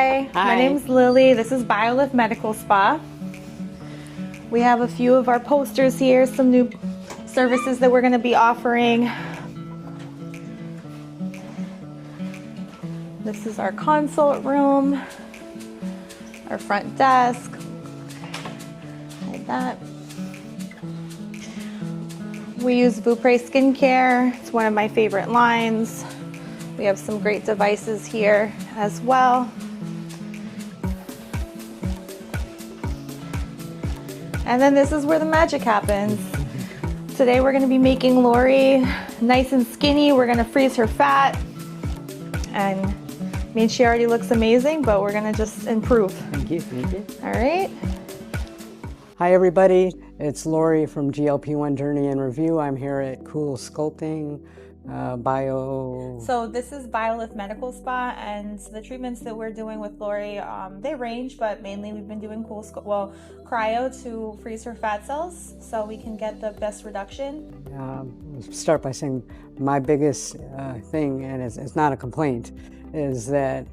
Hi, my name's Lily. This is Biolift Medical Spa. We have a few of our posters here, some new services that we're going to be offering. This is our consult room, our front desk, like that. We use Vupre skincare. It's one of my favorite lines. We have some great devices here as well. And then this is where the magic happens. Today we're gonna be making Lori nice and skinny. We're gonna freeze her fat. And I mean, she already looks amazing, but we're gonna just improve. Thank you, thank you. All right. Hi everybody, it's Lori from GLP-1 Journey and Review. I'm here at Coolsculpting, So this is Biolift Medical Spa, and the treatments that we're doing with Lori, they range, but mainly we've been doing cryo to freeze her fat cells so we can get the best reduction. Start by saying my biggest thing, and it's not a complaint, is that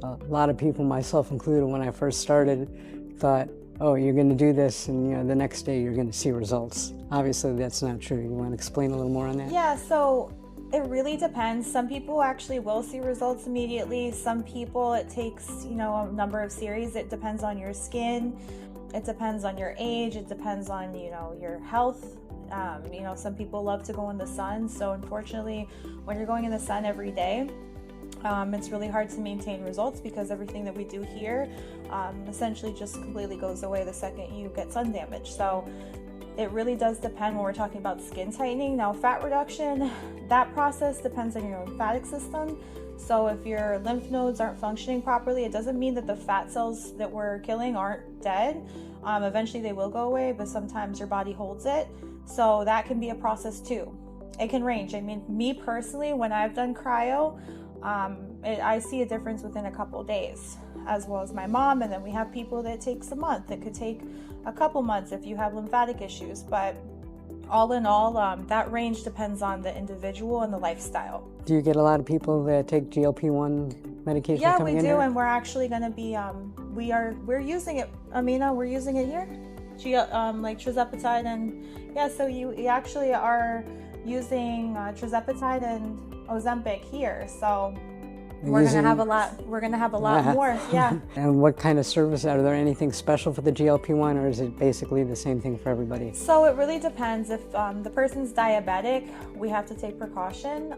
a lot of people, myself included, when I first started, thought, oh, you're going to do this and the next day you're going to see results. Obviously that's not true. You want to explain a little more on that? Yeah, so it really depends. Some people actually will see results immediately. Some people it takes, a number of series. It depends on your skin. It depends on your age. It depends on, your health. Some people love to go in the sun. So unfortunately, when you're going in the sun every day, it's really hard to maintain results because everything that we do here essentially just completely goes away the second you get sun damage. So it really does depend when we're talking about skin tightening. Now, fat reduction, that process depends on your lymphatic system. So if your lymph nodes aren't functioning properly, it doesn't mean that the fat cells that we're killing aren't dead. Eventually they will go away, but sometimes your body holds it. So that can be a process too. It can range. I mean, me personally, when I've done cryo, I see a difference within a couple days, as well as my mom. And then we have people that it takes a month. It could take a couple months if you have lymphatic issues. But all in all, that range depends on the individual and the lifestyle. Do you get a lot of people that take GLP-1 medication? Yeah, we do, and we're actually going to be we're using it. Amina, we're using it here. Like tirzepatide, and yeah, so you actually are using tirzepatide and Ozempic here, so we're gonna have a lot more. Yeah. And what kind of service are there? Anything special for the GLP-1, or is it basically the same thing for everybody? So it really depends. If the person's diabetic, we have to take precaution.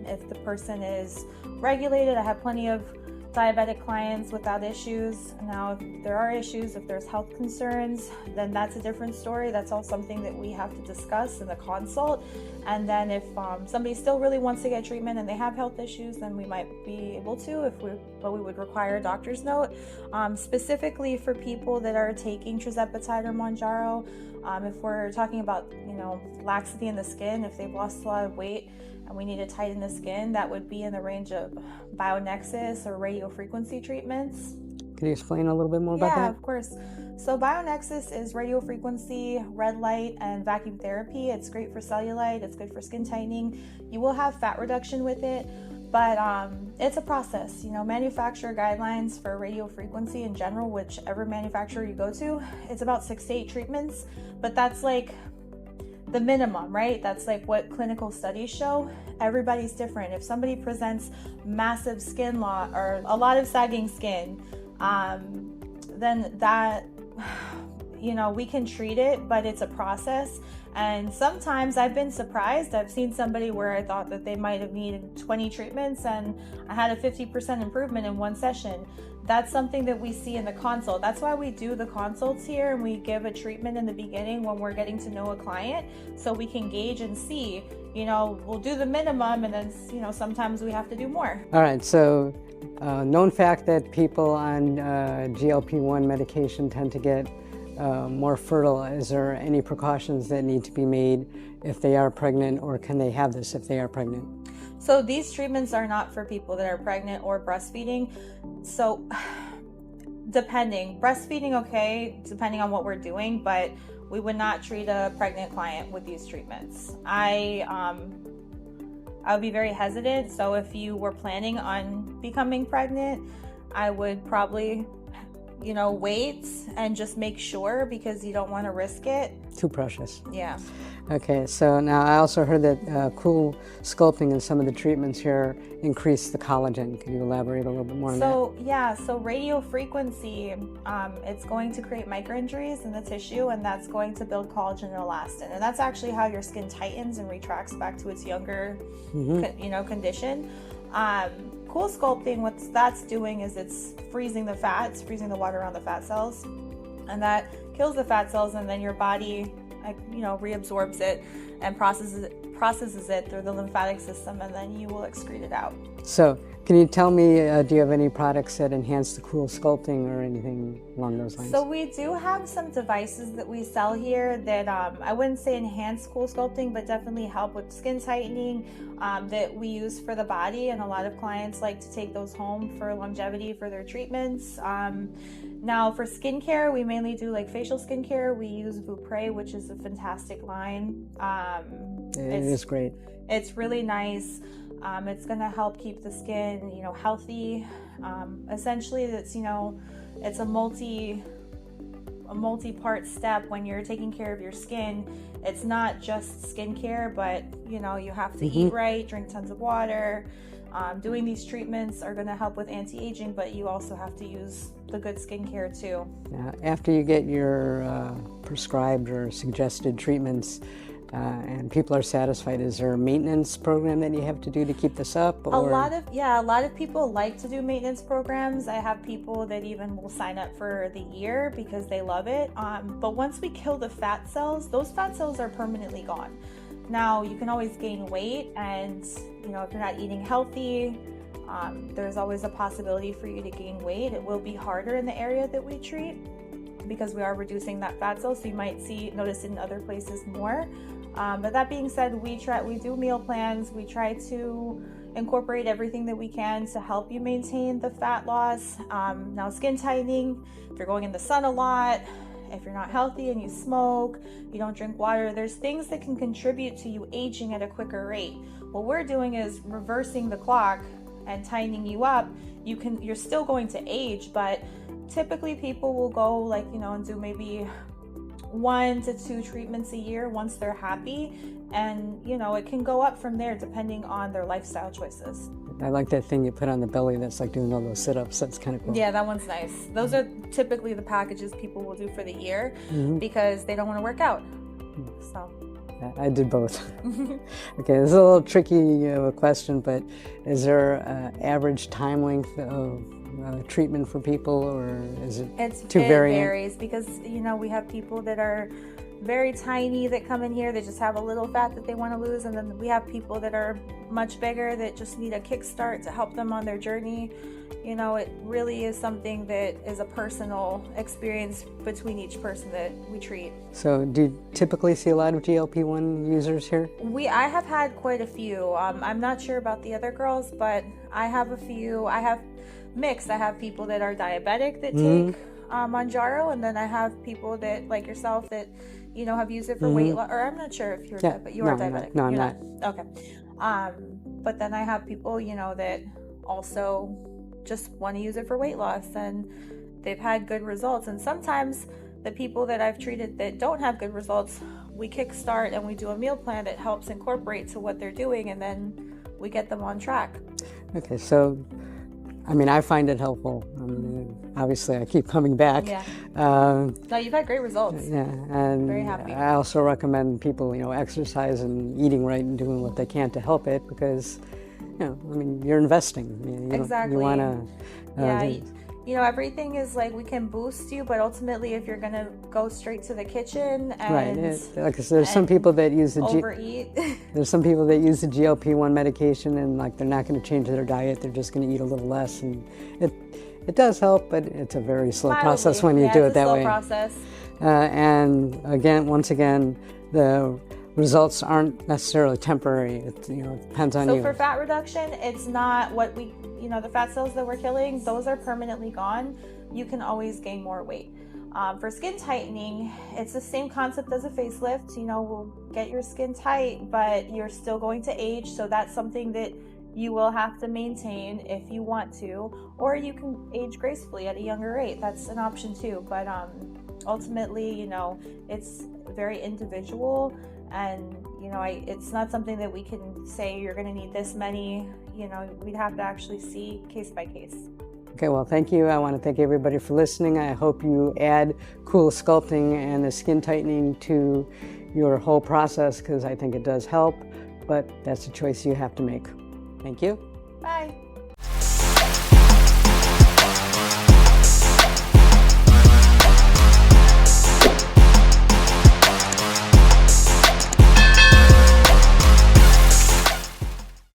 If the person is regulated, I have plenty of diabetic clients without issues. Now, if there are issues, if there's health concerns, then that's a different story. That's all something that we have to discuss in the consult. And then if somebody still really wants to get treatment and they have health issues, then we might be able to, but we would require a doctor's note. Specifically for people that are taking tirzepatide or Mounjaro, if we're talking about, laxity in the skin, if they've lost a lot of weight, and we need to tighten the skin, that would be in the range of BioNexus or radiofrequency treatments. Can you explain a little bit more about that? Yeah, of course. So BioNexus is radiofrequency, red light, and vacuum therapy. It's great for cellulite. It's good for skin tightening. You will have fat reduction with it, but it's a process. Manufacturer guidelines for radiofrequency in general, whichever manufacturer you go to, it's about 6 to 8 treatments, but that's like the minimum, right? That's like what clinical studies show. Everybody's different. If somebody presents massive skin loss or a lot of sagging skin, then that, we can treat it, but it's a process. And sometimes I've been surprised. I've seen somebody where I thought that they might have needed 20 treatments and I had a 50% improvement in one session. That's something that we see in the consult. That's why we do the consults here, and we give a treatment in the beginning when we're getting to know a client, so we can gauge and see, we'll do the minimum, and then, sometimes we have to do more. All right, so known fact that people on GLP-1 medication tend to get more fertile. Is there any precautions that need to be made if they are pregnant, or can they have this if they are pregnant? So these treatments are not for people that are pregnant or breastfeeding. So depending, breastfeeding, okay, depending on what we're doing, but we would not treat a pregnant client with these treatments. I would be very hesitant. So if you were planning on becoming pregnant, I would probably, wait and just make sure, because you don't want to risk it. Too precious. Yeah. Okay, so now I also heard that cool sculpting and some of the treatments here increase the collagen. Can you elaborate a little bit more on that? So radio frequency, it's going to create microinjuries in the tissue, and that's going to build collagen and elastin. And that's actually how your skin tightens and retracts back to its younger, condition. Cool sculpting, what that's doing is it's freezing the fat, it's freezing the water around the fat cells, and that kills the fat cells, and then your body reabsorbs it and processes it through the lymphatic system, and then you will excrete it out. So can you tell me, do you have any products that enhance the cool sculpting or anything along those lines? So we do have some devices that we sell here that I wouldn't say enhance cool sculpting, but definitely help with skin tightening, that we use for the body, and a lot of clients like to take those home for longevity for their treatments. Now for skincare, we mainly do like facial skincare. We use Vupre, which is a fantastic line. It is great. It's really nice. It's going to help keep the skin, healthy. Essentially, it's a multi-part step when you're taking care of your skin. It's not just skincare, but you have to eat right, drink tons of water. Doing these treatments are going to help with anti-aging, but you also have to use the good skincare too. After you get your prescribed or suggested treatments, and people are satisfied, is there a maintenance program that you have to do to keep this up? Or? A lot of people like to do maintenance programs. I have people that even will sign up for the year because they love it. But once we kill the fat cells, those fat cells are permanently gone. Now, you can always gain weight, and if you're not eating healthy, there's always a possibility for you to gain weight. It will be harder in the area that we treat because we are reducing that fat cell, so you might notice it in other places more. But that being said, we do meal plans. We try to incorporate everything that we can to help you maintain the fat loss. Now, skin tightening, if you're going in the sun a lot, if you're not healthy and you smoke, you don't drink water, there's things that can contribute to you aging at a quicker rate. What we're doing is reversing the clock and tightening you up. You're still going to age, but typically people will go and do maybe 1 to 2 treatments a year once they're happy, and it can go up from there depending on their lifestyle choices. I like that thing you put on the belly that's like doing all those sit-ups. That's kind of cool. Yeah, that one's nice. Those are typically the packages people will do for the year because they don't want to work out. So I did both. Okay, this is a little tricky question, but is there an average time length of treatment for people, or is it too varying? It varies because we have people that are very tiny that come in here that just have a little fat that they want to lose, and then we have people that are much bigger that just need a kickstart to help them on their journey. It really is something that is a personal experience between each person that we treat. So do you typically see a lot of GLP-1 users here? I have had quite a few. I'm not sure about the other girls, but I have a few. I have mixed. I have people that are diabetic that take Mounjaro, and then I have people that, like yourself, that have used it for weight loss. Or I'm not sure if you're diabetic. You are diabetic. No, I'm not. Okay. But then I have people, that also just want to use it for weight loss, and they've had good results. And sometimes the people that I've treated that don't have good results, we kickstart and we do a meal plan that helps incorporate to what they're doing, and then we get them on track. Okay, so I find it helpful. Obviously, I keep coming back. Yeah. No, you've had great results. Yeah, and very happy. I also recommend people, exercise and eating right and doing what they can to help it, because, you're investing. Exactly. You want to. Everything is like, we can boost you, but ultimately, if you're gonna go straight to the kitchen and there's some people that use the overeat. There's some people that use the GLP-1 medication, and they're not going to change their diet. They're just going to eat a little less, and it does help, but it's a very slow process when you do it that way. Process. And once again, the results aren't necessarily temporary. It depends on you. So for fat reduction, it's not what we, the fat cells that we're killing, those are permanently gone. You can always gain more weight. For skin tightening, it's the same concept as a facelift. We'll get your skin tight, but you're still going to age. So that's something that You will have to maintain if you want to, or you can age gracefully at a younger rate. That's an option too. But ultimately, you know, it's very individual, and you know, it's not something that we can say you're going to need this many. You know, we'd have to actually see case by case. Okay, well, thank you. I want to thank everybody for listening. I hope you add Cool Sculpting and the skin tightening to your whole process, because I think it does help, but that's a choice you have to make. Thank you. Bye.